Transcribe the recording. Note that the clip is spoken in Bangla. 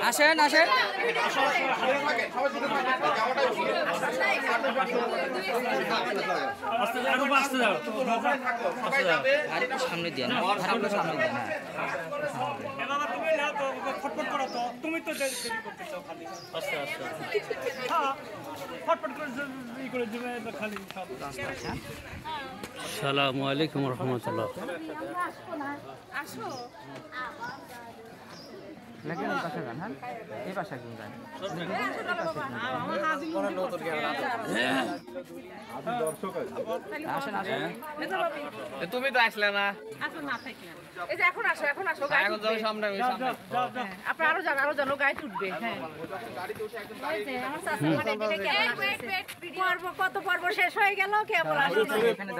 আসেন আসেন সামনে দিয়ে না সামনে দিয়ে না ফটফট করো তো তুমি তো দেরি করতেছো খালি আস্তে আস্তে হ্যাঁ ফটফট করে দিবে খালি সব আসসালামু আলাইকুম রাহমাতুল্লাহ আসো লাগে এই পাশে গান হ্যাঁ এই পাশে কোন গান আসেন আসেন তুমি তো আসলে না আসো না থাকলে এই যে এখন আসো এখন এখন যাও সামনে আপনি আরো যান গায়ে উঠবে হ্যাঁ এই যে আমার চাচা মানে এটা কেমন পর্ব কত পর্ব শেষ হয়ে গেল কেবল আসলে এখানে